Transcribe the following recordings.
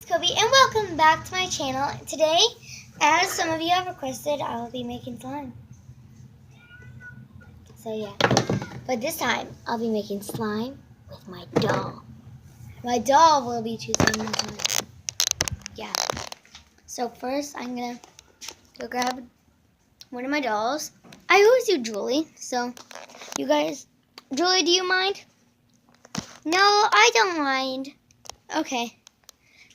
Kobe and welcome back to my channel. Today, as some of you have requested, I will be making slime. So yeah, but this time I'll be making slime with my doll. My doll will be choosing my slime. Yeah. So first I'm gonna go grab one of my dolls. I always do Julie, so you guys, Julie, do you mind? No, I don't mind. Okay.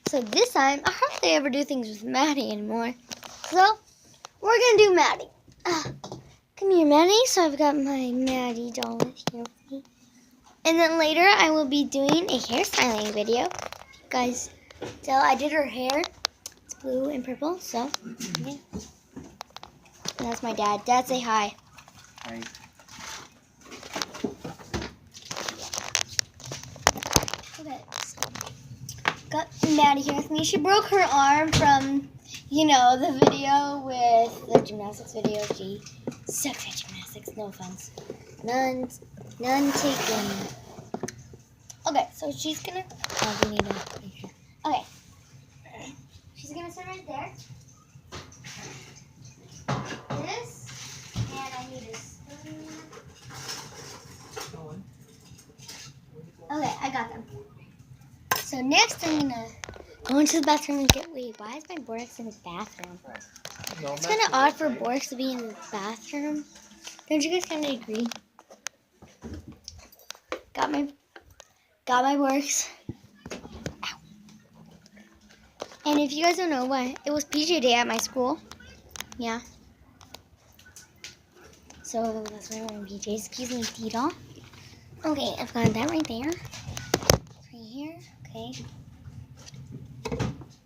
So this time, I hardly ever do things with Maddie anymore. So, we're going to do Maddie. Come here, Maddie. So I've got my Maddie doll here with me. And then later, I will be doing a hairstyling video. You guys tell I did her hair. It's blue and purple, so, yeah. And that's my dad. Dad, say hi. Hi. Okay, so got Maddie here with me. She broke her arm from, the video with the gymnastics video. She sucks at gymnastics. No offense. None taken. Okay, so she's gonna. Oh, we need a. Okay. She's gonna sit right there. This, and I need a spoon. Okay, I got them. So next I'm gonna go into the bathroom and get, wait, why is my Borax in the bathroom? It's kind of odd for Borax to be in the bathroom. Don't you guys kind of agree? Got my Borax. Ow. And if you guys don't know why, it was PJ day at my school. Yeah. So that's why I'm wearing PJs. Excuse me, Tito. Okay, I've got that right there. Right here. Okay.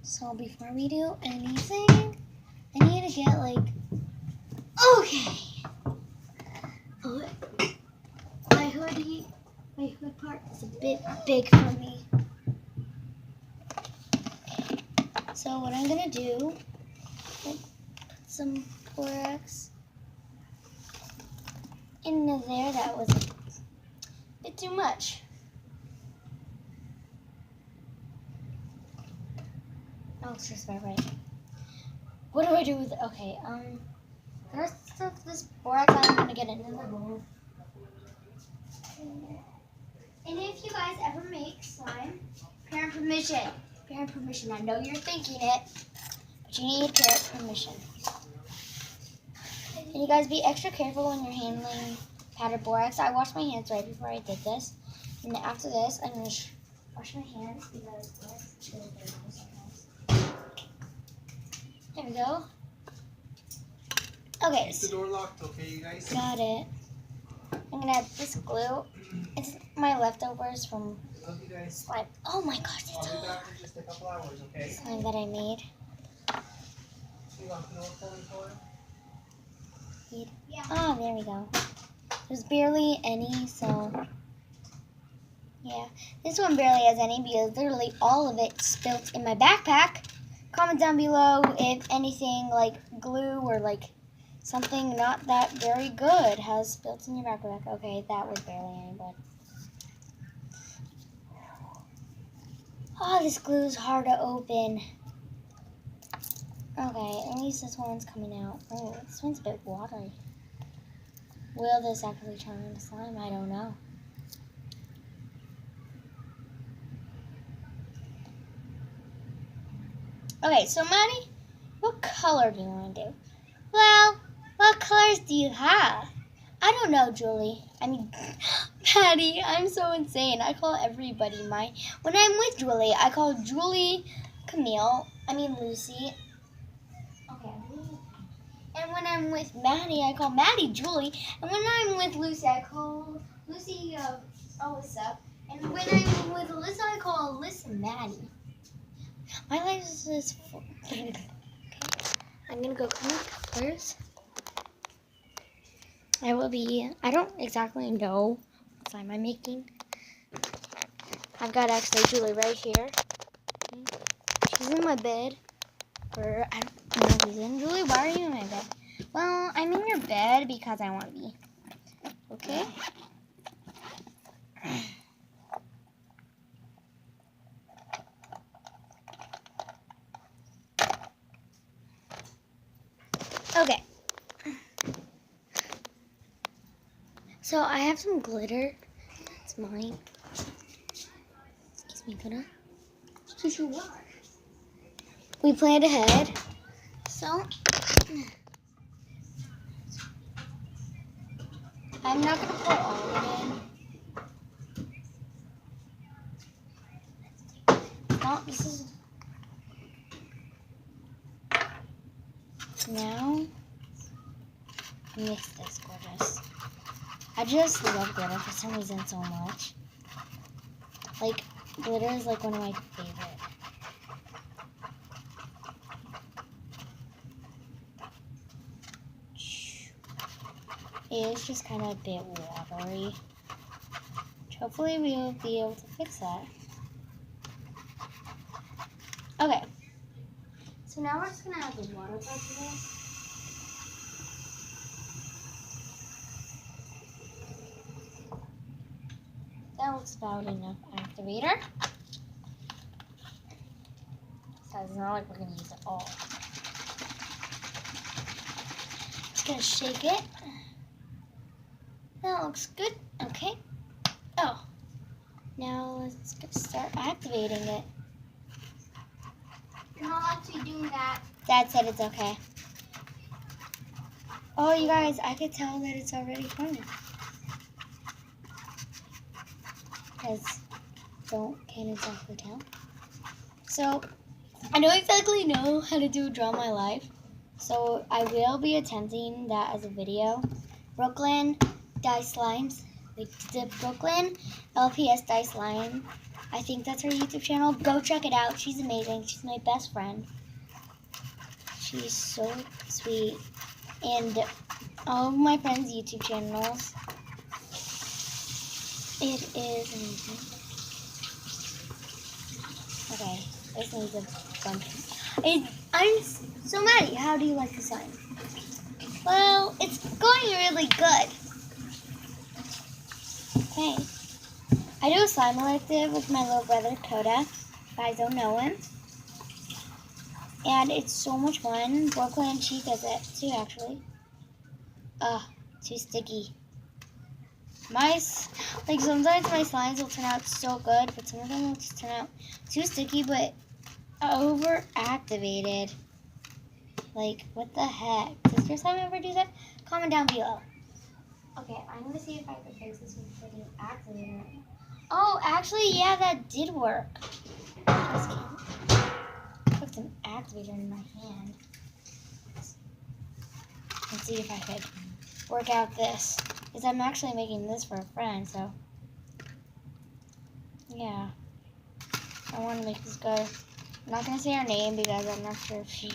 So before we do anything, I need to get okay. My hood part is a bit big for me. So what I'm gonna do, put some Borax into there. That was a bit too much. Oh, it's just about right. What do I do with it? Okay, first of this Borax, I'm gonna get into the bowl. And if you guys ever make slime, parent permission. Parent permission. I know you're thinking it, but you need parent permission. And you guys be extra careful when you're handling powdered Borax. I washed my hands right before I did this. And after this, I'm gonna wash my hands because Borax is really dirty sometimes. There we go. Okay. Keep the door locked, okay, you guys? Got it. I'm gonna add this glue. It's my leftovers from slime. Oh my gosh, it's I'll be back in just a couple hours, okay? slime that I made. Oh, there we go. There's barely any, so yeah. This one barely has any because literally all of it spilt in my backpack. Comment down below if anything like glue or something not that very good has spilt in your backpack. Okay, that was barely any, but oh, this glue is hard to open. Okay, at least this one's coming out. Oh, this one's a bit watery. Will this actually turn into slime? I don't know. Okay, so Maddie, what color do you want to do? Well, what colors do you have? I don't know, Julie. I mean, Patty, I'm so insane. I call everybody when I'm with Julie, I call Julie Lucy. Okay. And when I'm with Maddie, I call Maddie Julie. And when I'm with Lucy, I call Lucy Alyssa. And when I'm with Alyssa, I call Alyssa Maddie. My life is full. Okay. I'm going to go clean up colors. I don't exactly know what slime I'm making. I've got actually Julie right here. She's in my bed. Or I don't know who's in. Julie, why are you in my bed? Well, I'm in your bed because I want to be. Okay? Okay. So I have some glitter. It's mine. Excuse me, glitter. We planned ahead. So I'm not gonna put all of it in. No, this is now mix this, gorgeous. I just love glitter for some reason so much. Like, glitter is like one of my favorite. It is just kind of a bit watery. Hopefully we will be able to fix that. Okay. So now we're just going to add the water part to this. That looks about enough activator. So it's not like we're going to use it all. Just going to shake it. That looks good. Okay. Oh. Now let's start activating it. You're not actually doing that. Dad said it's okay. Oh, you guys, I could tell that it's already funny. Because can't exactly tell. So, I don't exactly know how to do Draw My Life. So, I will be attempting that as a video. Brooklyn Dice Slimes. We did Brooklyn LPS Dice Slime. I think that's her YouTube channel. Go check it out. She's amazing. She's my best friend. She's so sweet. And all of my friends' YouTube channels. It is amazing. Okay, this needs a bunch. I'm so Maddie, how do you like the slime? Well, it's going really good. Okay. I do a slime elective with my little brother, Coda. You guys don't know him. And it's so much fun. Brooklyn, she does it too, actually. Too sticky. Like sometimes my slimes will turn out so good, but some of them will just turn out too sticky, but over-activated. Like, what the heck? Does your slime ever do that? Comment down below. Okay, I'm going to see if I can fix this with the activator. Oh, actually, yeah, that did work. Just kidding. Put some activator in my hand. Let's see if I could work out this. Because I'm actually making this for a friend, so. Yeah. I want to make this good. I'm not going to say her name because I'm not sure if she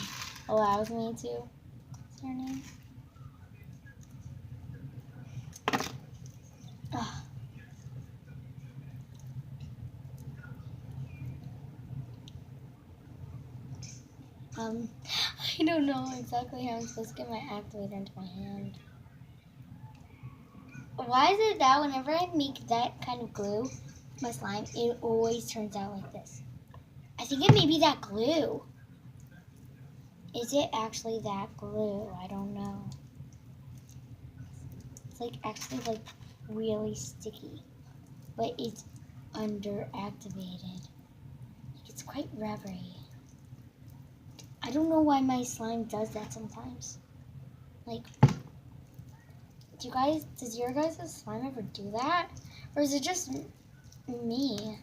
allows me to say her name. I don't know exactly how I'm supposed to get my activator into my hand. Why is it that whenever I make that kind of glue, my slime, it always turns out like this? I think it may be that glue. Is it actually that glue? I don't know. It's like actually like really sticky, but it's underactivated. It's quite rubbery. I don't know why my slime does that sometimes. Like, does your guys' slime ever do that? Or is it just me?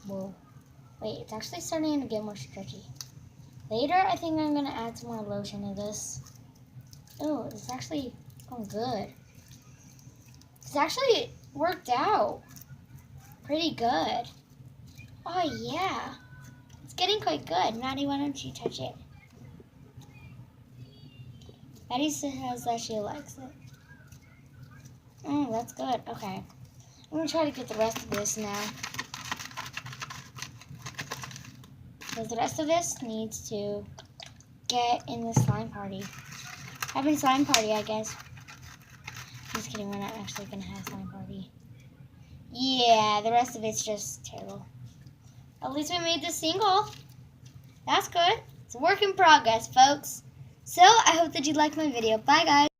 Whoa. Wait, it's actually starting to get more stretchy. Later, I think I'm going to add some more lotion to this. Oh, it's actually going good. It's actually worked out pretty good. Oh, yeah. It's getting quite good. Maddie, why don't you touch it? Maddie says that she likes it. That's good. Okay. I'm going to try to get the rest of this now. Because the rest of this needs to get in the slime party. Having slime party, I guess. Just kidding, we're not actually going to have slime party. Yeah, the rest of it's just terrible. At least we made this single. That's good. It's a work in progress, folks. So, I hope that you liked my video. Bye, guys.